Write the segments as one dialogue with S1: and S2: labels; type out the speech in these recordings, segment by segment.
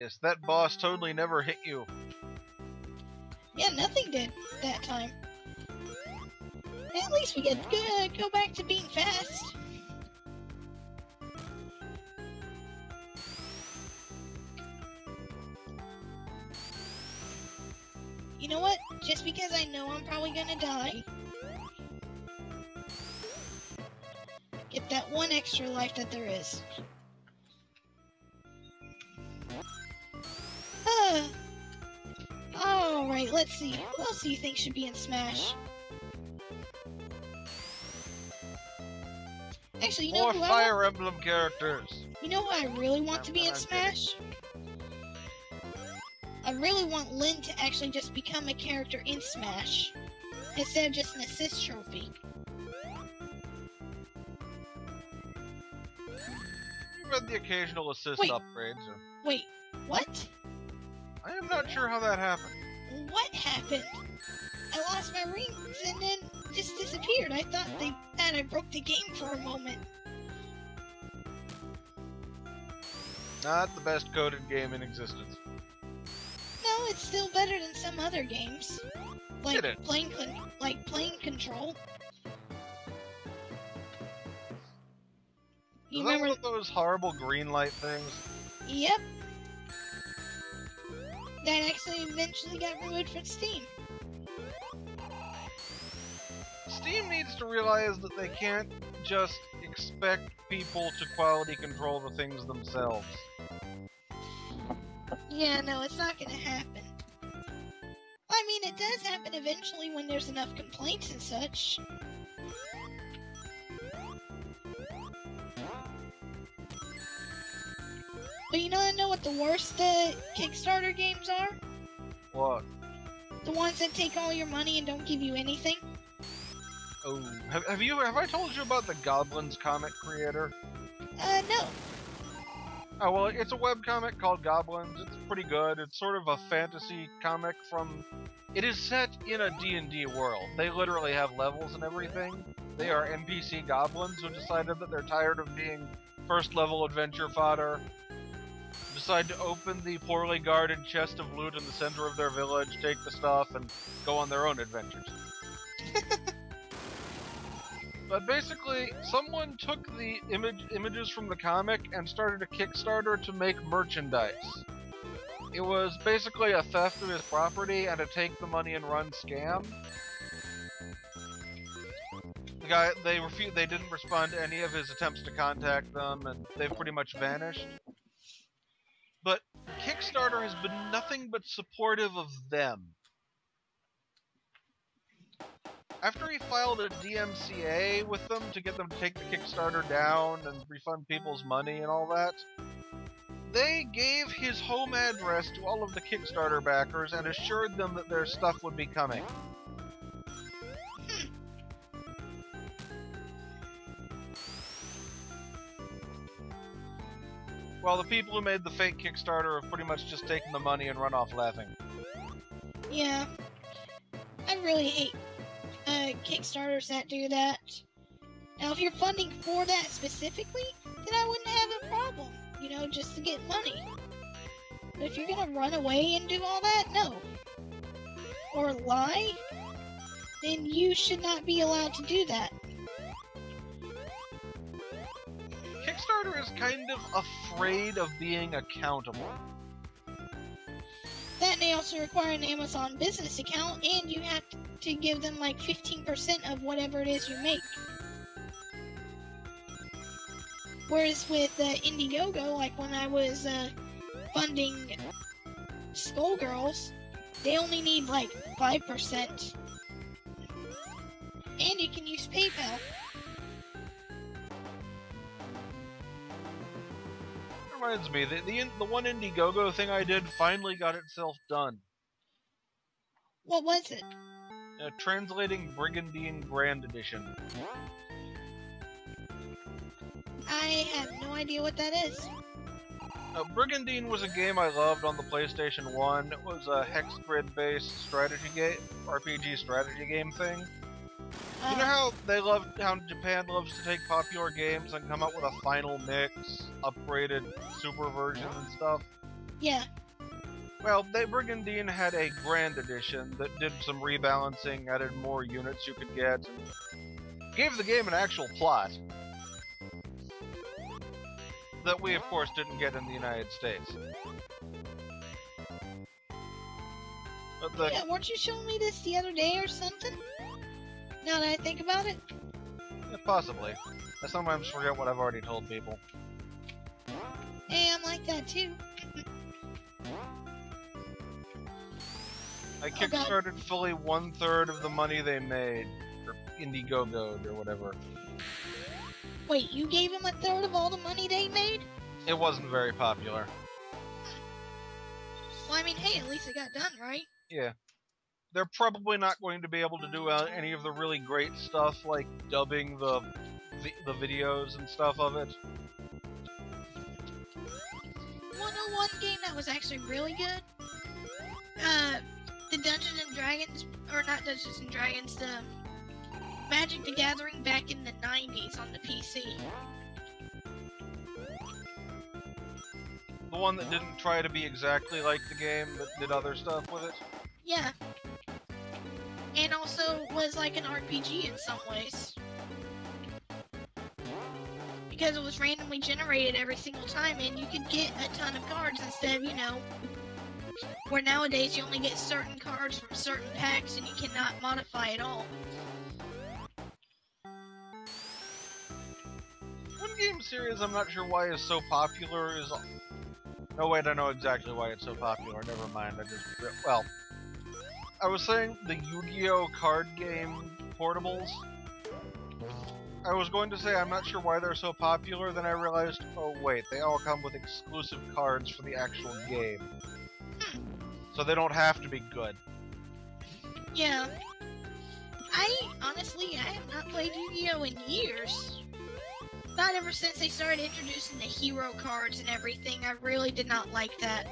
S1: Yes, that boss totally never hit you.
S2: Yeah, nothing did that time. At least we get to go back to being fast. You know what? Just because I know I'm probably gonna die, get that one extra life that there is. Alright, let's see. Who else do you think should be in Smash? Actually, you know
S1: More
S2: who
S1: Fire Emblem characters.
S2: You know who I really want to be in Smash? I really want Lyn to actually just become a character in Smash, instead of just an assist trophy.
S1: You've had the occasional assist upgrades.
S2: Wait, what?
S1: I am not sure how that happened.
S2: What happened? I lost my rings and then just disappeared. I thought I broke the game for a moment.
S1: Not the best coded game in existence.
S2: No, it's still better than some other games, like plane control.
S1: You remember those horrible green light things?
S2: Yep. That actually eventually got removed from Steam.
S1: Steam needs to realize that they can't just expect people to quality control the things themselves.
S2: Yeah, no, it's not gonna happen. I mean, it does happen eventually when there's enough complaints and such. But you know what the worst Kickstarter games are?
S1: What?
S2: The ones that take all your money and don't give you anything.
S1: Oh, have I told you about the Goblins comic creator?
S2: No.
S1: Oh, well, it's a webcomic called Goblins. It's pretty good. It's sort of a fantasy comic from... It is set in a D&D world. They literally have levels and everything. They are NPC goblins who decided that they're tired of being first-level adventure fodder. Decide to open the poorly guarded chest of loot in the center of their village, take the stuff, and go on their own adventures. But basically, someone took the images from the comic and started a Kickstarter to make merchandise. It was basically a theft of his property and a take the money and run scam. The guy, they didn't respond to any of his attempts to contact them, and they've pretty much vanished. But Kickstarter has been nothing but supportive of them. After he filed a DMCA with them to get them to take the Kickstarter down and refund people's money and all that, they gave his home address to all of the Kickstarter backers and assured them that their stuff would be coming. While the people who made the fake Kickstarter have pretty much just taken the money and run off laughing.
S2: Yeah. I really hate Kickstarters that do that. Now, if you're funding for that specifically, then I wouldn't have a problem, you know, just to get money. But if you're gonna run away and do all that, no. Or lie, then you should not be allowed to do that.
S1: Kickstarter is kind of afraid of being accountable.
S2: That and they also require an Amazon business account, and you have to give them like 15% of whatever it is you make. Whereas with Indiegogo, like when I was funding Skullgirls, they only need like 5%. And you can use PayPal.
S1: Reminds me, the one Indiegogo thing I did finally got itself done.
S2: What was it?
S1: Translating Brigandine Grand Edition.
S2: I have no idea what that is.
S1: Brigandine was a game I loved on the PlayStation 1. It was a hex grid-based strategy game, RPG strategy game thing. You know how how Japan loves to take popular games and come up with a final mix, upgraded super version and stuff?
S2: Yeah.
S1: Well, they Brigandine had a Grand Edition that did some rebalancing, added more units you could get, and gave the game an actual plot. That we, of course, didn't get in the United States. But
S2: Yeah, weren't you showing me this the other day or something? Now that I think about it?
S1: Yeah, possibly. I sometimes forget what I've already told people.
S2: Hey, I'm like that too.
S1: I kickstarted fully 1/3 of the money they made, or Indiegogo'd, or whatever.
S2: Wait, you gave him 1/3 of all the money they made?
S1: It wasn't very popular.
S2: Well, I mean, hey, at least it got done, right?
S1: Yeah. They're probably not going to be able to do any of the really great stuff, like dubbing the videos and stuff of it.
S2: Wanna know one game that was actually really good? The Dungeons and Dragons, or not Dungeons and Dragons, the Magic the Gathering back in the 90s on the PC.
S1: The one that didn't try to be exactly like the game, but did other stuff with it?
S2: Yeah. And also was like an RPG in some ways. Because it was randomly generated every single time, and you could get a ton of cards instead of, you know, where nowadays you only get certain cards from certain packs and you cannot modify at all.
S1: One game series I'm not sure why is so popular is... No, wait, I know exactly why it's so popular. Never mind, well... I was saying the Yu-Gi-Oh! Card game portables. I was going to say I'm not sure why they're so popular, then I realized, oh wait, they all come with exclusive cards for the actual game. So they don't have to be good.
S2: Yeah. Honestly, I have not played Yu-Gi-Oh! In years. Not ever since they started introducing the hero cards and everything. I really did not like that.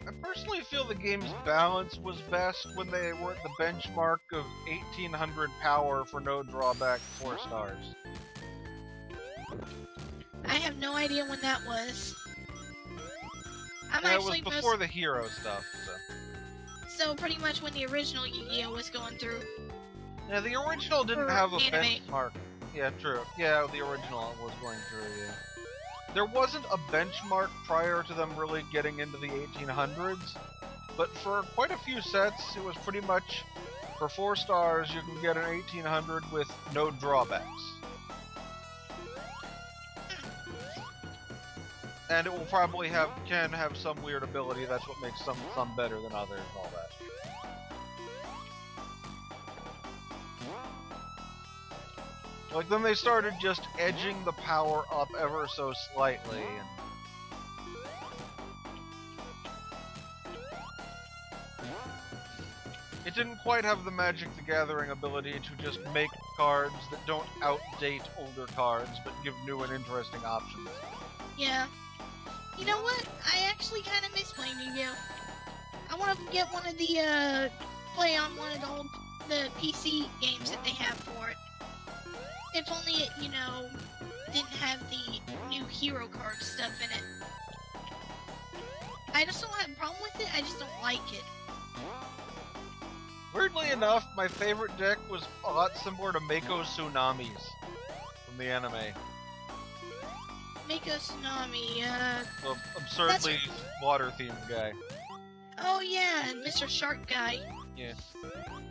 S1: I personally feel the game's balance was best when they were at the benchmark of 1800 power for no drawback 4 stars.
S2: I have no idea when that was.
S1: It was before the hero stuff,
S2: so pretty much when the original Yu-Gi-Oh! Was going through.
S1: Yeah, the original didn't have a
S2: anime.
S1: benchmark. Yeah, true. Yeah, the original was going through, yeah. There wasn't a benchmark prior to them really getting into the 1800s, but for quite a few sets, it was pretty much, for 4 stars, you can get an 1800 with no drawbacks. And it will probably can have some weird ability, that's what makes some better than others and all that. Like, then they started just edging the power up ever so slightly, and... It didn't quite have the Magic the Gathering ability to just make cards that don't outdate older cards, but give new and interesting options.
S2: Yeah. You know what? I actually kind of miss playing Yu-Gi-Oh! I want to get one of the, play on one of the PC games that they have for it. If only it, you know, didn't have the new hero card stuff in it. I just don't have a problem with it, I just don't like it.
S1: Weirdly enough, my favorite deck was a lot similar to Mako Tsunamis from the anime.
S2: Mako Tsunami,
S1: The absurdly water-themed guy.
S2: Oh yeah, Mr. Shark guy.
S1: Yeah.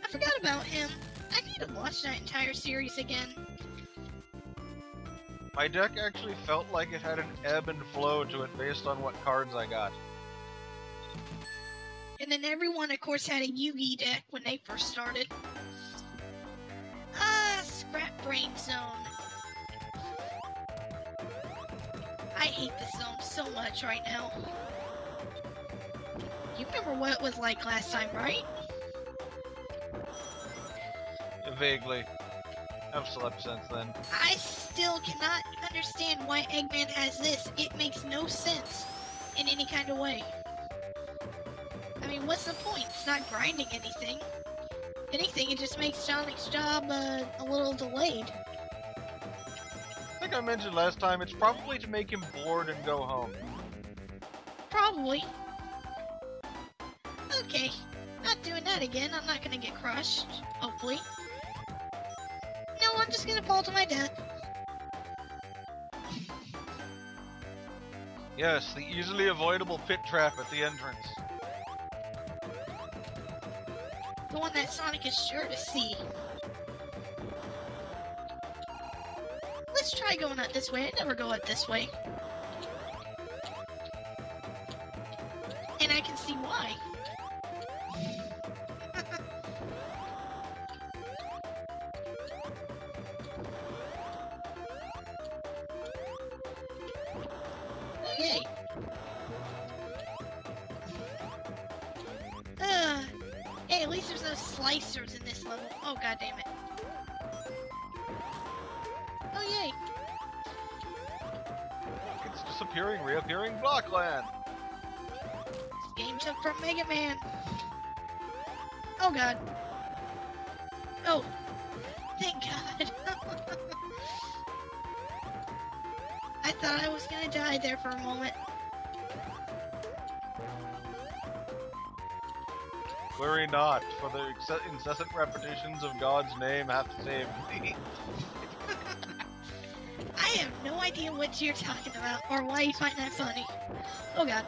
S2: I forgot about him. I need to watch that entire series again.
S1: My deck actually felt like it had an ebb and flow to it based on what cards I got.
S2: And then everyone, of course, had a Yugi deck when they first started. Ah, Scrap Brain Zone. I hate this zone so much right now. You remember what it was like last time, right?
S1: Vaguely. I've slept since then.
S2: I still cannot understand why Eggman has this. It makes no sense in any kind of way. I mean, what's the point? It's not grinding anything. If anything, it just makes Sonic's job a little delayed.
S1: I think I mentioned last time, it's probably to make him bored and go home.
S2: Probably. Okay, not doing that again. I'm not gonna get crushed, hopefully. No, I'm just gonna fall to my death.
S1: Yes, the easily avoidable pit trap at the entrance.
S2: The one that Sonic is sure to see. Let's try going up this way. I never go up this way. And I can see why. Yay! Hey, at least there's no slicers in this level. Oh, god damn it. Oh, yay.
S1: It's disappearing, reappearing Blockland.
S2: Game took from Mega Man. Oh, god. Oh. Thank god. I thought I was gonna die there for a moment.
S1: Worry not, for the incessant repetitions of God's name hath saved thee.
S2: I have no idea what you're talking about, or why you find that funny. Oh god.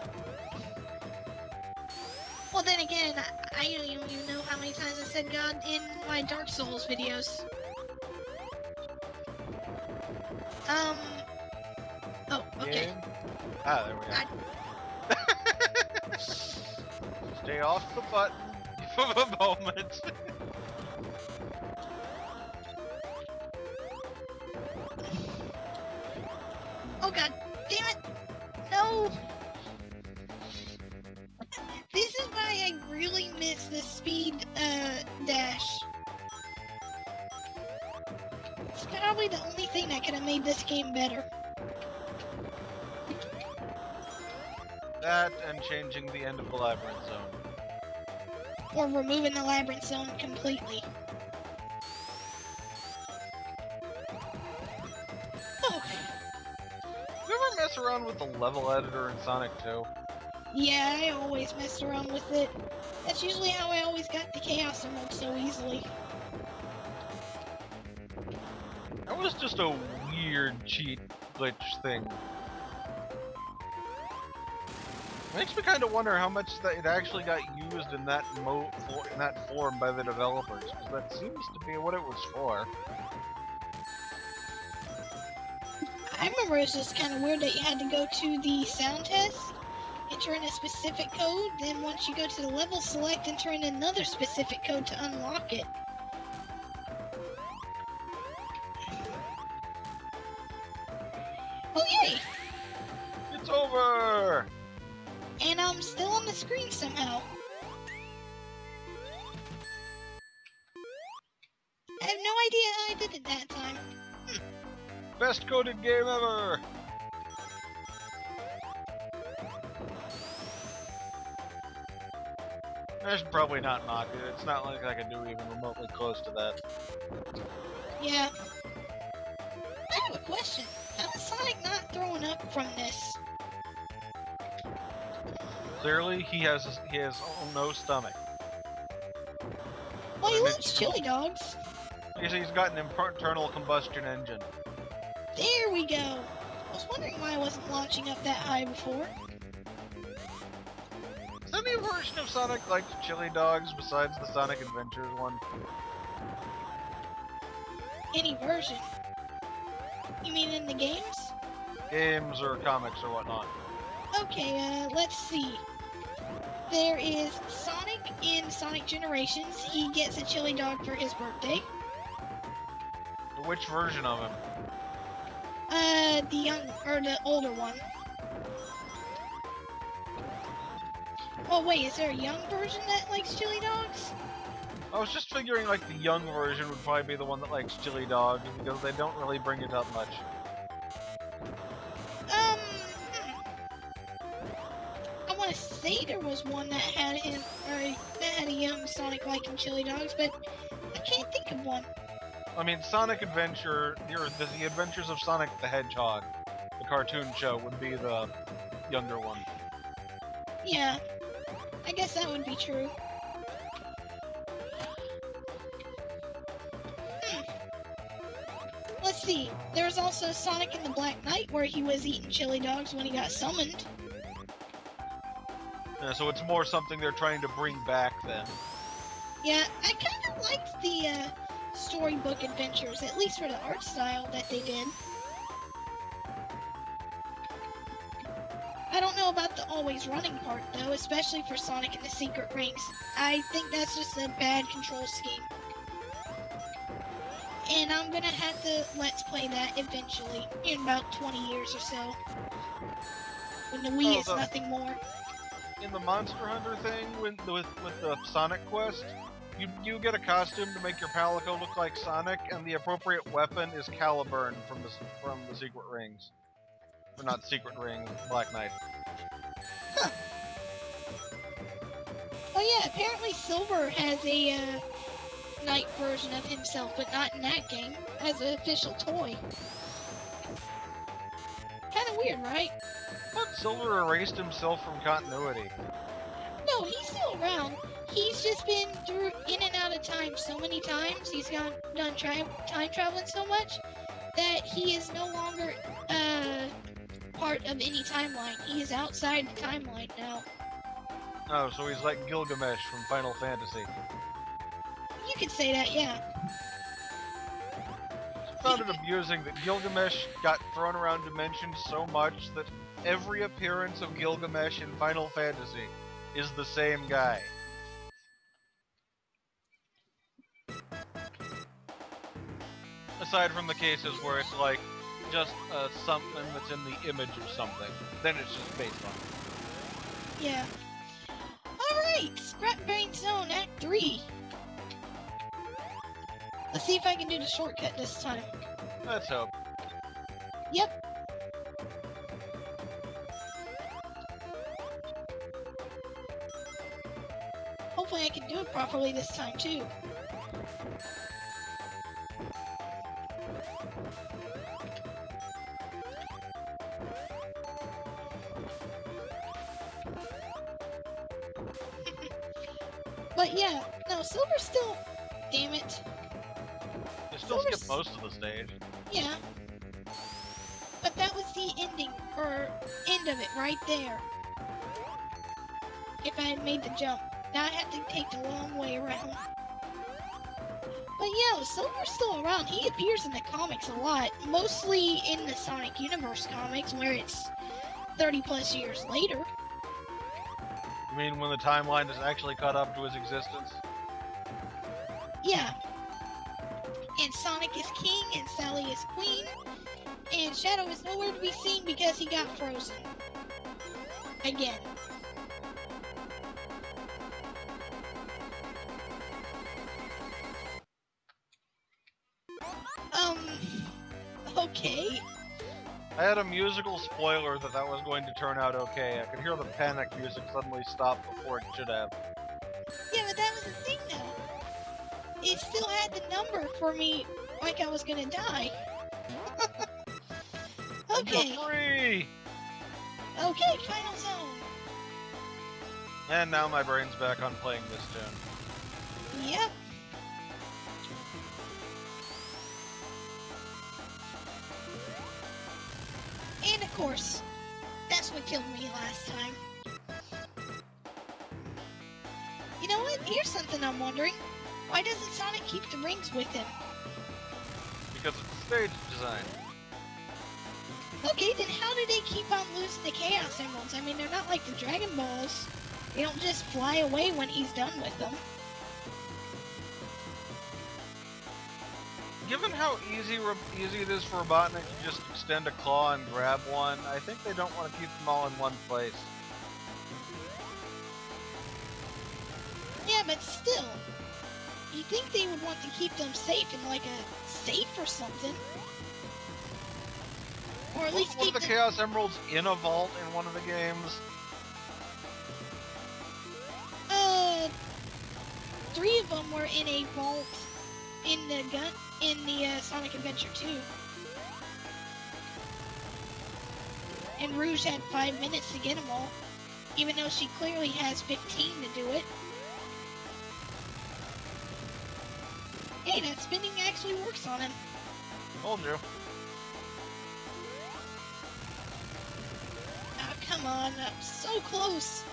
S2: Well then again, I don't even know how many times I said God in my Dark Souls videos. Oh, okay.
S1: Game. Ah, there we go. Stay off the button for a moment.
S2: Oh god, damn it! No! This is why I really miss the speed, dash. It's probably the only thing that could have made this game better.
S1: That and changing the end of the labyrinth zone.
S2: Or removing the labyrinth zone completely. Oh.
S1: You ever mess around with the level editor in Sonic 2?
S2: Yeah, I always messed around with it. That's usually how I always got the Chaos Emerald so easily.
S1: That was just a weird cheat glitch thing. Makes me kind of wonder how much that it actually got used in that form by the developers, because that seems to be what it was for.
S2: I remember it was just kind of weird that you had to go to the sound test, enter in a specific code, then once you go to the level select, enter in another specific code to unlock it. Oh yay!
S1: It's over!
S2: And I'm still on the screen somehow. I have no idea how I did it that time.
S1: Best coded game ever! I should probably not knock it. It's not like I can do even remotely close to that.
S2: Yeah. I have a question. How is Sonic not throwing up from this?
S1: Clearly, he has no stomach.
S2: Well, he loves chili dogs.
S1: I guess he's got an internal combustion engine.
S2: There we go. I was wondering why I wasn't launching up that high before.
S1: Is any version of Sonic like chili dogs besides the Sonic Adventures one?
S2: Any version? You mean in the games?
S1: Games or comics or whatnot.
S2: Okay, let's see. There is Sonic in Sonic Generations. He gets a chili dog for his birthday.
S1: Which version of him?
S2: The young, or the older one. Oh wait, is there a young version that likes chili dogs?
S1: I was just figuring like the young version would probably be the one that likes chili dogs because they don't really bring it up much.
S2: I want to say there was one that had him, or that had a young Sonic liking chili dogs, but I can't think of one.
S1: I mean, Sonic Adventure, the Adventures of Sonic the Hedgehog, the cartoon show, would be the younger one.
S2: Yeah. I guess that would be true. Let's see. There's also Sonic and the Black Knight, where he was eating chili dogs when he got summoned.
S1: Yeah, so it's more something they're trying to bring back then.
S2: Yeah, I kind of liked the storybook adventures, at least for the art style that they did. I don't know about the always running part, though, especially for Sonic and the Secret Rings. I think that's just a bad control scheme. And I'm gonna have to Let's Play that eventually, in about 20 years or so. When the Wii is nothing more.
S1: In the Monster Hunter thing, with the Sonic Quest, you get a costume to make your Palico look like Sonic, and the appropriate weapon is Caliburn from the Secret Rings. Or not Secret Rings, Black Knight.
S2: Huh. Oh yeah, apparently Silver has a Knight version of himself, but not in that game, as an official toy. Kinda weird, right?
S1: I thought Silver erased himself from continuity.
S2: No, he's still around. He's just been through in and out of time so many times. He's done time traveling so much that he is no longer part of any timeline. He is outside the timeline now.
S1: Oh, so he's like Gilgamesh from Final Fantasy.
S2: You could say that, yeah.
S1: I found it amusing that Gilgamesh got thrown around dimensions so much that every appearance of Gilgamesh in Final Fantasy is the same guy. Aside from the cases where it's like just something that's in the image of something, then it's just based on it.
S2: Yeah. Alright, Scrap Brain Zone Act 3. Let's see if I can do the shortcut this time.
S1: Let's hope.
S2: Yep. Hopefully I can do it properly this time too. But yeah, no, Silver's still... Damn it.
S1: You still skip most of the stage.
S2: Yeah. But that was the ending, or end of it, right there. If I had made the jump. Now I have to take the long way around. But yeah, Silver's still around. He appears in the comics a lot. Mostly in the Sonic Universe comics, where it's 30 plus years later.
S1: You mean when the timeline is actually caught up to his existence?
S2: Yeah. And Sonic is king, and Sally is queen, and Shadow is nowhere to be seen because he got frozen. Again. Okay.
S1: I had a musical spoiler that was going to turn out okay. I could hear the panic music suddenly stop before it should have.
S2: Yeah, but that was the thing, though. It still had the number for me, like I was gonna die. Okay.
S1: Free!
S2: Okay, final zone.
S1: And now my brain's back on playing this tune.
S2: Yep. And of course, that's what killed me last time. You know what? Here's something I'm wondering. Why doesn't Sonic keep the rings with him?
S1: Because it's the stage design.
S2: Okay, then how do they keep on losing the Chaos Emeralds? I mean, they're not like the Dragon Balls. They don't just fly away when he's done with them.
S1: Given how easy it is for Robotnik to just extend a claw and grab one, I think they don't want to keep them all in one place.
S2: Yeah, but still. You think they would want to keep them safe in like a safe or something? Or at least keep
S1: the Chaos Emeralds in a vault in one of the games?
S2: 3 of them were in a vault in the Sonic Adventure 2. And Rouge had 5 minutes to get them all. Even though she clearly has 15 to do it. Hey, that spinning actually works on him.
S1: Told you.
S2: Oh, come on. I'm so close.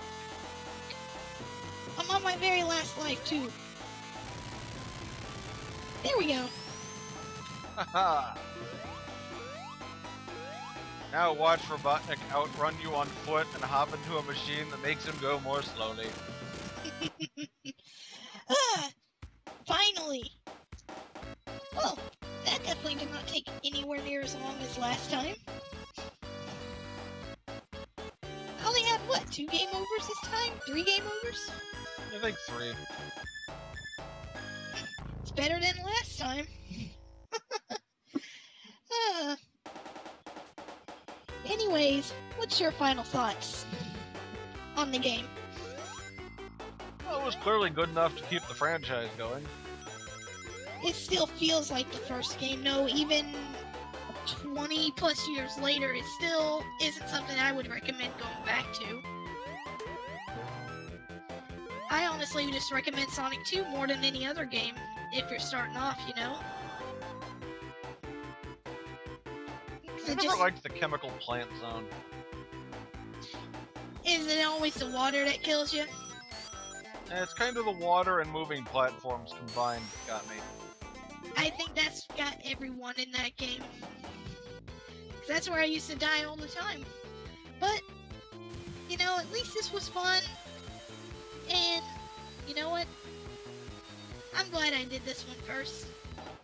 S2: I'm on my very last life, too. There we go.
S1: Haha. Now watch Robotnik outrun you on foot and hop into a machine that makes him go more slowly.
S2: Ah, finally. Well, that definitely did not take anywhere near as long as last time. I only had, what, 2 game overs this time? 3 game overs?
S1: I think 3.
S2: It's better than last time. Ah. Anyways, what's your final thoughts on the game?
S1: Well, it was clearly good enough to keep the franchise going.
S2: It still feels like the first game, though, even 20 plus years later, it still isn't something I would recommend going back to. I honestly would just recommend Sonic 2 more than any other game if you're starting off, you know?
S1: I never liked the chemical plant zone.
S2: Isn't it always the water that kills you?
S1: And it's kind of the water and moving platforms combined that got me.
S2: I think that's got everyone in that game. 'Cause that's where I used to die all the time. But, you know, at least this was fun. And, you know what? I'm glad I did this one first.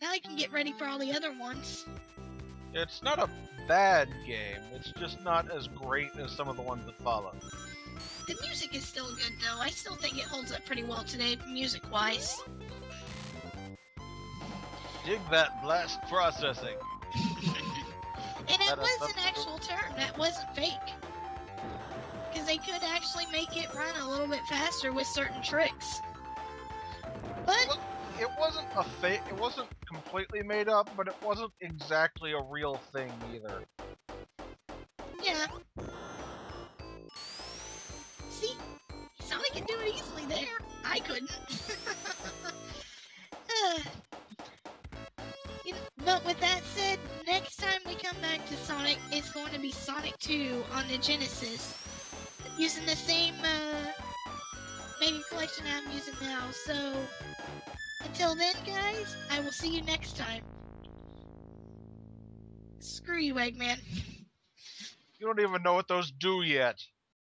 S2: Now I can get ready for all the other ones.
S1: It's not a bad game, it's just not as great as some of the ones that follow.
S2: The music is still good, though. I still think it holds up pretty well today, music-wise.
S1: Dig that blast processing.
S2: And it was an actual term. That wasn't fake. Because they could actually make it run a little bit faster with certain tricks. But
S1: It wasn't a fake. It wasn't completely made up, but it wasn't exactly a real thing either.
S2: yeah. See? Sonic can do it easily there. I couldn't. But with that said, next time we come back to Sonic, it's going to be Sonic 2 on the Genesis. Using the same Mega Collection I'm using now. So, until then, guys, I will see you next time. Screw you, Eggman.
S1: You don't even know what those do yet.